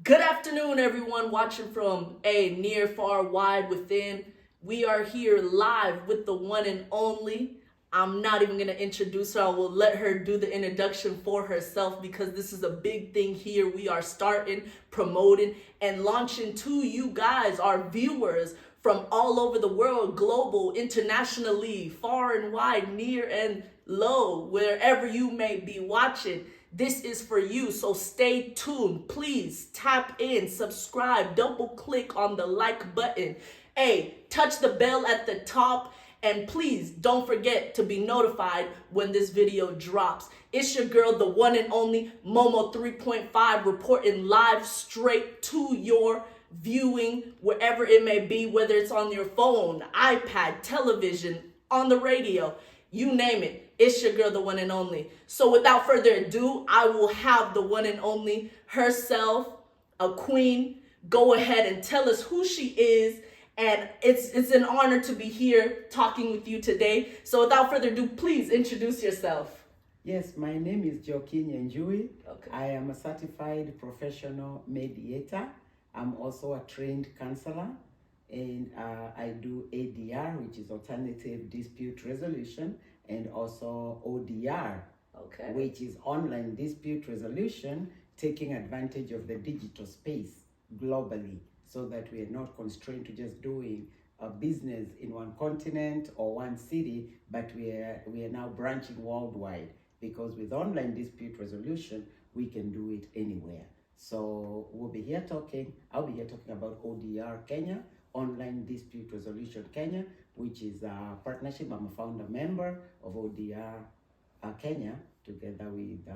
Good afternoon, everyone watching from a near, far, wide, within. We are here live with the one and only. I'm not even going to introduce her. I will let her do the introduction for herself because this is a big thing here. We are starting, promoting, and launching to you guys, our viewers from all over the world, global, internationally, far and wide, near and low, wherever you may be watching. This is for you, so stay tuned. Please tap in, subscribe, double click on the like button. Hey, touch the bell at the top, and please don't forget to be notified when this video drops. It's your girl, the one and only Momo 3.5, reporting live straight to your viewing wherever it may be, whether it's on your phone, iPad, television, on the radio, you name it. It's your girl, the one and only. So without further ado, I will have the one and only herself, a queen, go ahead and tell us who she is. And it's an honor to be here talking with you today. So without further ado, please introduce yourself. Yes, my name is Joaquin Nyenjui. Okay. I am a certified professional mediator. I'm also a trained counselor, and I do ADR, which is Alternative Dispute Resolution, and also ODR, Okay. which is Online Dispute Resolution, taking advantage of the digital space globally so that we are not constrained to just doing a business in one continent or one city, but we are now branching worldwide, because with online dispute resolution, we can do it anywhere. So I'll be here talking about ODR Kenya, Online Dispute Resolution Kenya, which is a partnership. I'm a founder member of ODR Kenya, together with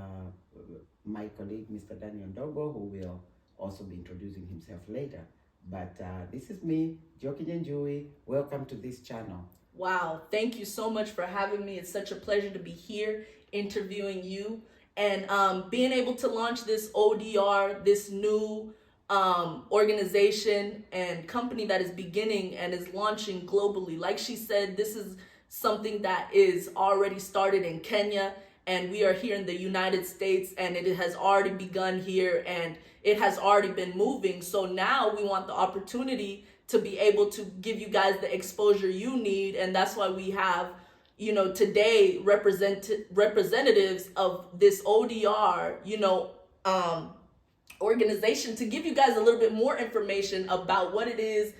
my colleague, Mr. Daniel Ndogo, who will also be introducing himself later. But this is me, Joaquin Nyenjui. Welcome to this channel. Wow, thank you so much for having me. It's such a pleasure to be here interviewing you and being able to launch this ODR, this new organization and company that is beginning and is launching globally. Like she said, this is something that is already started in Kenya, and we are here in the United States, and it has already begun here, and it has already been moving. So now we want the opportunity to be able to give you guys the exposure you need, and that's why we have, today representatives of this ODR, organization, to give you guys a little bit more information about what it is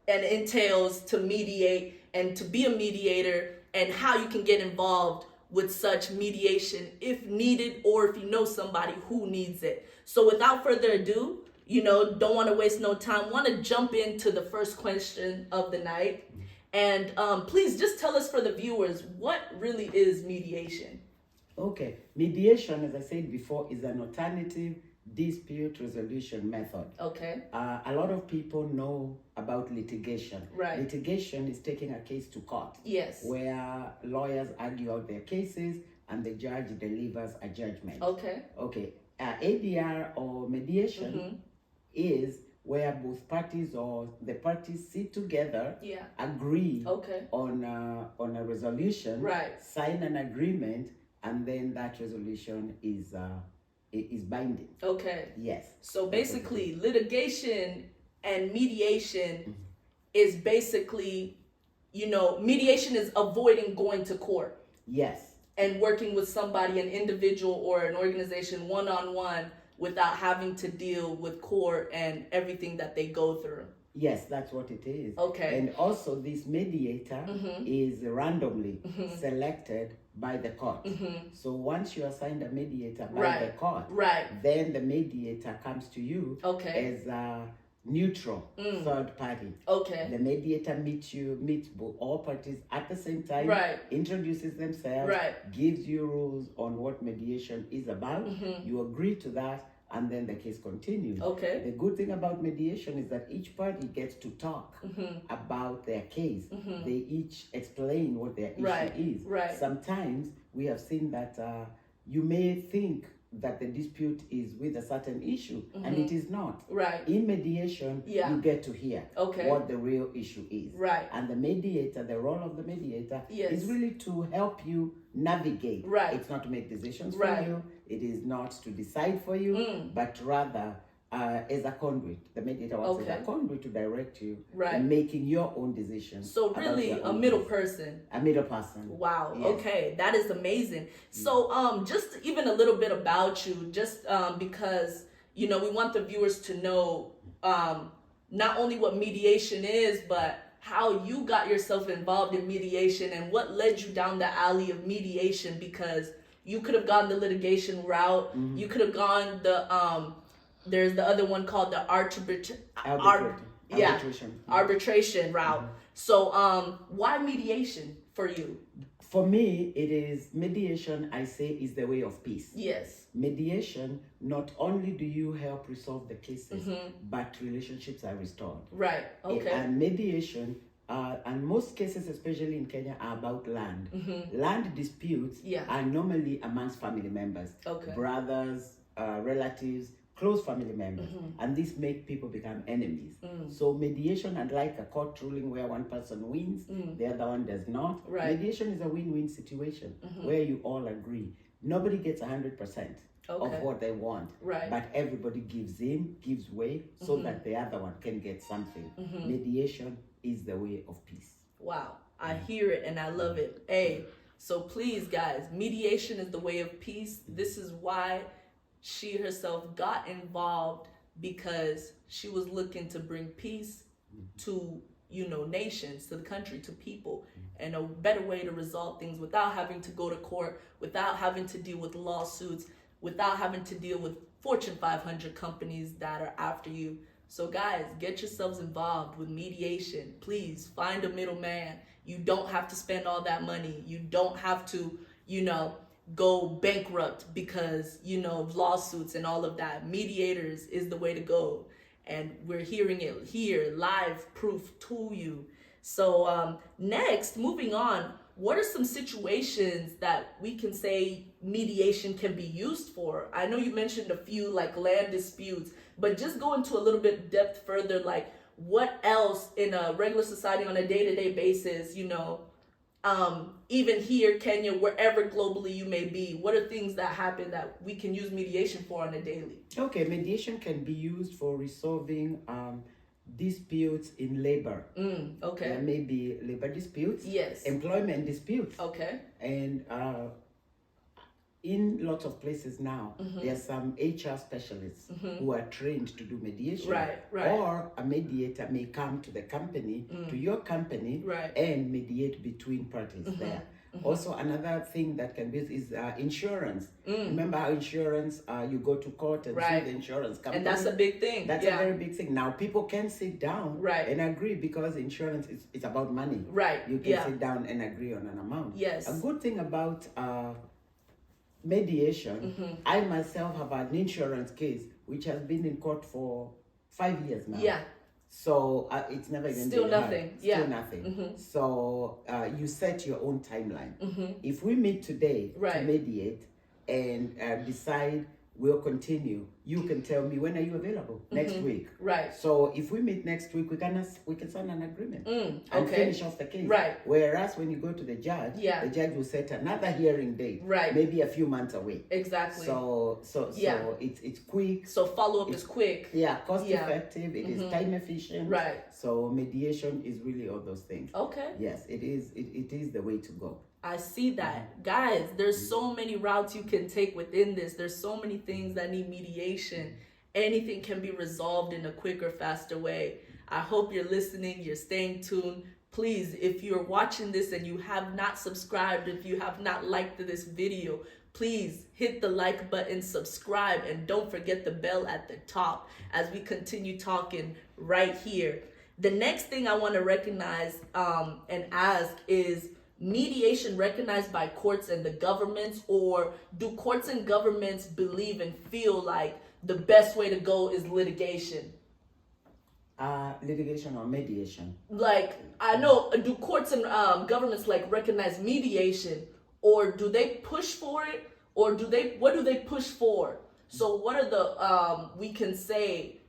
and entails to mediate and to be a mediator, and how you can get involved with such mediation if needed, or if you know somebody who needs it. So without further ado, don't want to waste no time, want to jump into the first question of the night. And please just tell us, for the viewers, what really is mediation? Okay, mediation, as I said before, is an alternative dispute resolution method. Okay. A lot of people know about litigation. Right. Litigation is taking a case to court. Yes. Where lawyers argue out their cases and the judge delivers a judgment. Okay. Okay. ADR or mediation is where both parties or the parties sit together, agree on a resolution, right, sign an agreement, and then that resolution is binding. Okay. Yes. So basically, litigation and mediation is basically, mediation is avoiding going to court. Yes. And working with somebody, an individual or an organization, one-on-one, without having to deal with court and everything that they go through. Yes, that's what it is. Okay. And also this mediator is randomly selected by the court. So once you assign a mediator by the court, then the mediator comes to you as a neutral third party. Okay. The mediator meets all parties at the same time, introduces themselves, gives you rules on what mediation is about. You agree to that, and then the case continues. Okay. The good thing about mediation is that each party gets to talk about their case. They each explain what their issue is. Right. Sometimes we have seen that you may think that the dispute is with a certain issue, and it is not. Right. In mediation, you get to hear what the real issue is. Right. And the mediator, the role of the mediator is really to help you navigate. Right. It's not to make decisions for you. It is not to decide for you, but rather as a conduit. The mediator works as a conduit to direct you in making your own decisions. So really a middle person. A middle person. Wow. Yes. Okay. That is amazing. So just even a little bit about you, just because, we want the viewers to know not only what mediation is, but how you got yourself involved in mediation and what led you down the alley of mediation, because you could have gone the litigation route. You could have gone the there's the other one called the arbitration route. So why mediation for you? For me, it is mediation, I say, is the way of peace. Yes. Mediation, not only do you help resolve the cases, but relationships are restored. Right. Okay. And mediation, and most cases, especially in Kenya, are about land. Land disputes are normally amongst family members, brothers, relatives, close family members, and this make people become enemies. So mediation, unlike a court ruling where one person wins, the other one does not, mediation is a win-win situation where you all agree. Nobody gets 100% of what they want, but everybody gives in, gives way, so that the other one can get something. Mediation is the way of peace. Wow, I hear it and I love it. Hey, so please guys, mediation is the way of peace. This is why she herself got involved, because she was looking to bring peace to, nations, to the country, to people, and a better way to resolve things without having to go to court, without having to deal with lawsuits, without having to deal with Fortune 500 companies that are after you. So guys, get yourselves involved with mediation. Please find a middleman. You don't have to spend all that money. You don't have to, go bankrupt because, of lawsuits and all of that. Mediators is the way to go. And we're hearing it here, live proof to you. So next, moving on, what are some situations that we can say mediation can be used for? I know you mentioned a few, like land disputes, but just go into a little bit depth further, like what else in a regular society on a day-to-day basis, even here, Kenya, wherever globally you may be, what are things that happen that we can use mediation for on a daily? Okay, mediation can be used for resolving disputes in labor. Okay. There may be labor disputes. Yes. Employment disputes. Okay. And in lots of places now, there are some HR specialists who are trained to do mediation. Right. Or a mediator may come to the company, to your company, and mediate between parties there. Also, another thing that can be is insurance. Remember how insurance, you go to court and sue the insurance company. And that's a big thing. That's a very big thing. Now, people can sit down and agree, because insurance is about money. You can sit down and agree on an amount. Yes. A good thing about mediation, I myself have an insurance case which has been in court for 5 years now. So it's never even still been nothing. Hard. Still nothing. So you set your own timeline. If we meet today to mediate and decide we'll continue, you can tell me, when are you available? Next week. So if we meet next week, we can sign an agreement and finish off the case. Whereas when you go to the judge will set another hearing date, maybe a few months away. Exactly. So it's quick. So follow up is quick. Cost effective. It is time efficient. So mediation is really all those things. Okay. Yes, it is. It is the way to go. I see that. Guys, there's so many routes you can take within this. There's so many things that need mediation. Anything can be resolved in a quicker, faster way. I hope you're listening, you're staying tuned. Please, if you're watching this and you have not subscribed, if you have not liked this video, please hit the like button, subscribe, and don't forget the bell at the top as we continue talking right here. The next thing I want to recognize and ask is, mediation recognized by courts and the governments, or do courts and governments believe and feel like the best way to go is litigation? Litigation or mediation? Like, I know, do courts and governments recognize mediation, or do they push for it, or what do they push for? So what are the, we can say,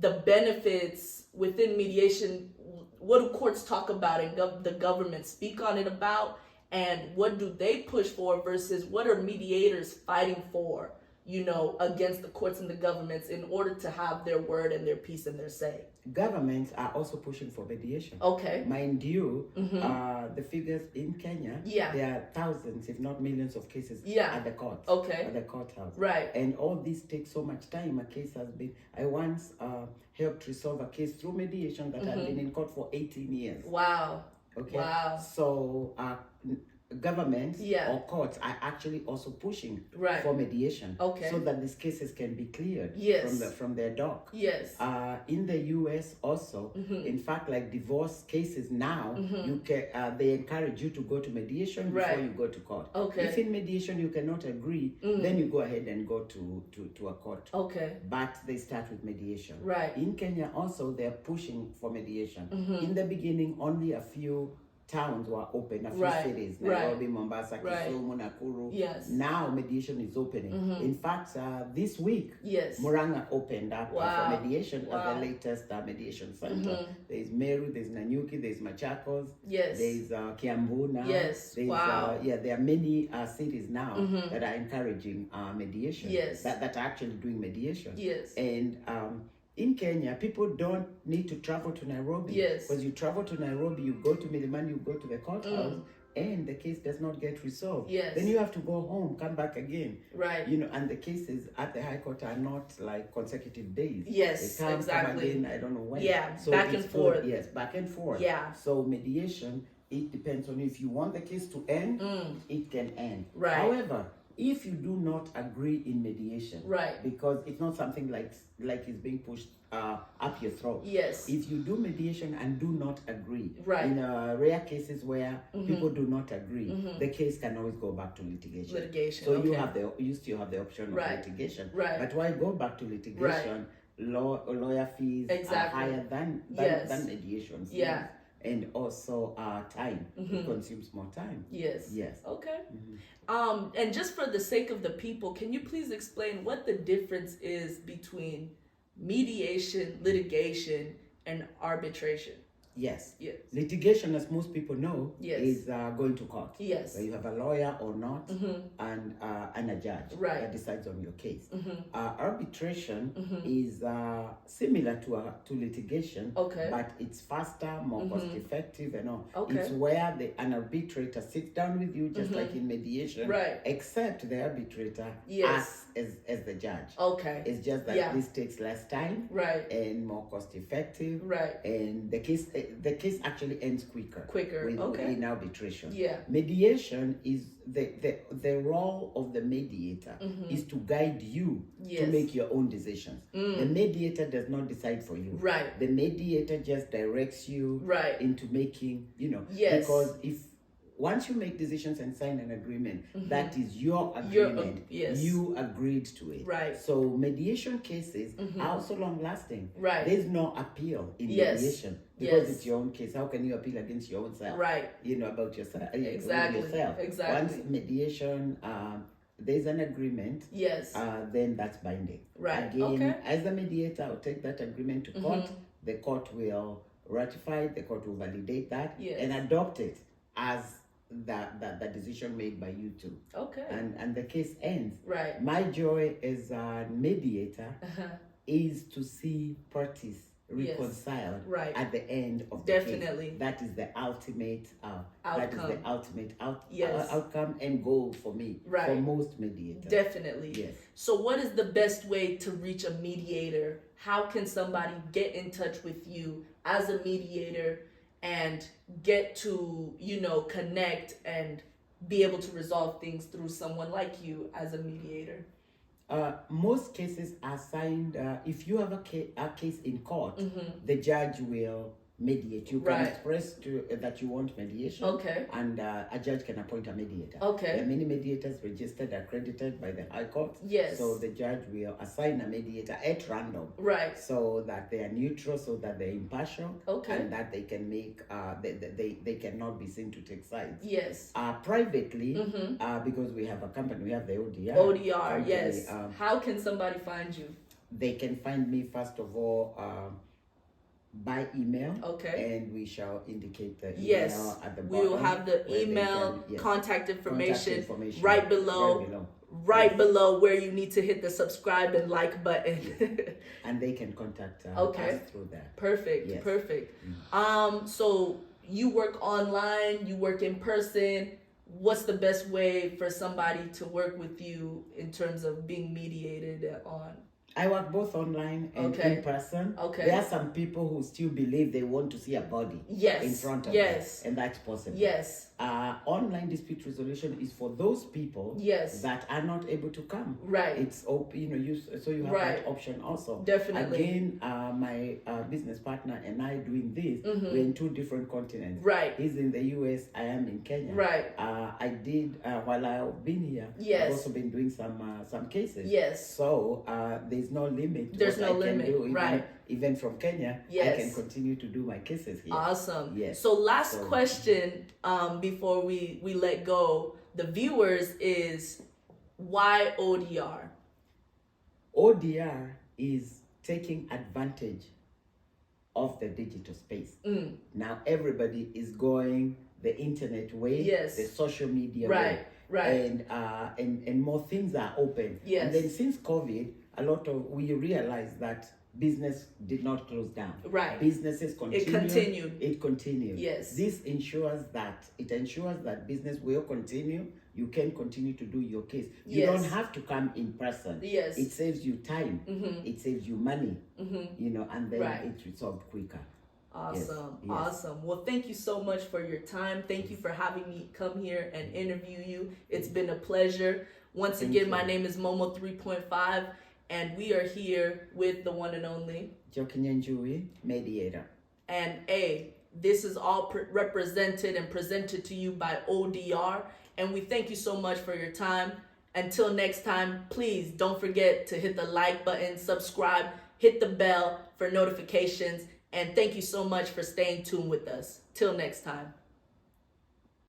the benefits within mediation? What do courts talk about and the government speak on it about? And what do they push for versus what are mediators fighting for? against the courts and the governments in order to have their word and their piece and their say. Governments are also pushing for mediation. Okay. Mind you, the figures in Kenya, Yeah. there are thousands, if not millions of cases Yeah. at the courts. Okay. At the courthouse. Right. And all this takes so much time. A case has been, I once helped resolve a case through mediation that had been in court for 18 years. Wow. Okay. Wow. So governments Yeah. or courts are actually also pushing Right. for mediation, Okay. so that these cases can be cleared Yes. from their dock. Yes. In the U.S. also, in fact, like divorce cases now, you can they encourage you to go to mediation before Right. you go to court. Okay. If in mediation you cannot agree, then you go ahead and go to a court. Okay. But they start with mediation. Right. In Kenya also, they're pushing for mediation. In the beginning, only a few towns were open, a few Right. cities, Right. Nairobi, Mombasa, Right. Kisumu, Nakuru. Yes. Now mediation is opening. In fact, this week, Yes. Murang'a opened up Wow. for mediation Wow. as the latest mediation center. There's Meru, there's Nanyuki, there's Machakos, Yes. there's Kiambu now. Yes. There's, Wow. there are many cities now that are encouraging mediation. Yes. That are actually doing mediation. Yes. And in Kenya, people don't need to travel to Nairobi. Yes. Because you travel to Nairobi, you go to Milimani, you go to the courthouse, and the case does not get resolved. Yes. Then you have to go home, come back again. Right. And the cases at the High Court are not like consecutive days. Yes, They come exactly. again, I don't know when. Yeah, So back it's and forth. Yes, back and forth. Yeah. So mediation, it depends on you. If you want the case to end, it can end. Right. However, if you do not agree in mediation, Right. because it's not something like it's being pushed up your throat. Yes. If you do mediation and do not agree, Right. in rare cases where people do not agree, the case can always go back to litigation. Litigation, So you okay. still have the option of Right. litigation. Right. But why go back to litigation? Lawyer fees Exactly. are higher than Yes. mediation fees. Yeah. And also time. It consumes more time. Yes. Yes. Okay. And just for the sake of the people, can you please explain what the difference is between mediation, litigation, and arbitration? Yes. Yes. Litigation, as most people know, Yes. is going to court. Yes. So you have a lawyer or not, and a judge Right. that decides on your case. Arbitration is similar to litigation, Okay. but it's faster, more cost effective, and all. Okay. It's where an arbitrator sits down with you, just like in mediation, Right. except the arbitrator Yes. acts as the judge. Okay. It's just that Yeah. this takes less time Right. and more cost effective. Right. And the case actually ends quicker. Quicker, okay. In arbitration. Yeah. Mediation is the role of the mediator is to guide you to Yes. make your own decisions. The mediator does not decide for you. Right. The mediator just directs you Right. into making, Yes. because once you make decisions and sign an agreement, that is your Your, agreement. yes. You agreed to it. Right. So mediation cases are also long lasting. Right. There's no appeal in Yes. mediation because Yes. it's your own case. How can you appeal against your own self? Right. About yourself. Exactly. Yourself. Exactly. Once mediation, there's an agreement. Yes. Then that's binding. Right. Again, Okay. as a mediator, I'll take that agreement to court. The court will ratify it. The court will validate that Yes. and adopt it as the decision made by you two. Okay. And the case ends. Right. My joy as a mediator Uh-huh. is to see parties Yes. reconciled Right. at the end of the Definitely. case. That is the ultimate Outcome. Yes. outcome and goal for me. Right. For most mediators. Definitely. Yes. So what is the best way to reach a mediator? How can somebody get in touch with you as a mediator and get to, connect and be able to resolve things through someone like you as a mediator? Most cases are signed. If you have a case in court, the judge will mediate. You can Right. express that you want mediation. Okay. And a judge can appoint a mediator. Okay. There are many mediators registered, accredited by the High Court. Yes. So the judge will assign a mediator at random. Right. So that they are neutral, so that they're impartial. Okay. And that they can make, they cannot be seen to take sides. Yes. Privately, because we have a company, we have the ODR. ODR, company, yes. How can somebody find you? They can find me, first of all, by email. Okay. And we shall indicate the email Yes. at the We bottom. will have the where they email, can- yes. contact information, Contact information right below. right below. right Yes. below where you need to hit the subscribe and like button. And they can contact Okay. us through that. Perfect, Yes. perfect. So you work online, you work in person. What's the best way for somebody to work with you in terms of being mediated on? I work both online and Okay. in person. Okay. There are some people who still believe they want to see a body Yes. in front of Yes. them, and that's possible. Yes. Online dispute resolution is for those people Yes. that are not able to come. Right. It's open, so you have Right. that option also. Definitely. Again, my business partner and I doing this, we're in two different continents. Right. He's in the US, I am in Kenya. Right. I did while I've been here. Yes. I've also been doing some cases. Yes. So there's no limit. To There's what no I can limit, do. right. Even from Kenya, I Yes. can continue to do my cases here. Awesome. Yes. So last So- question before we let go the viewers is why ODR? ODR is taking advantage of the digital space. Now everybody is going the internet way, Yes. the social media Right, way, right. and more things are open. Yes. And then since COVID, we realized that business did not close down. Right. Businesses continued. continued. It continued. Yes. This ensures that business will continue. You can continue to do your case. You Yes. don't have to come in person. Yes. It saves you time. It saves you money. And then Right. it's resolved quicker. Awesome. Yes. Awesome. Well, thank you so much for your time. Thank you for having me come here and interview you. It's been a pleasure. Once Thank again, you. my name is Momo 3.5, and we are here with the one and only. Jokinyanjui, mediator. And this is all represented and presented to you by ODR. And we thank you so much for your time. Until next time, please don't forget to hit the like button, subscribe, hit the bell for notifications. And thank you so much for staying tuned with us. Till next time.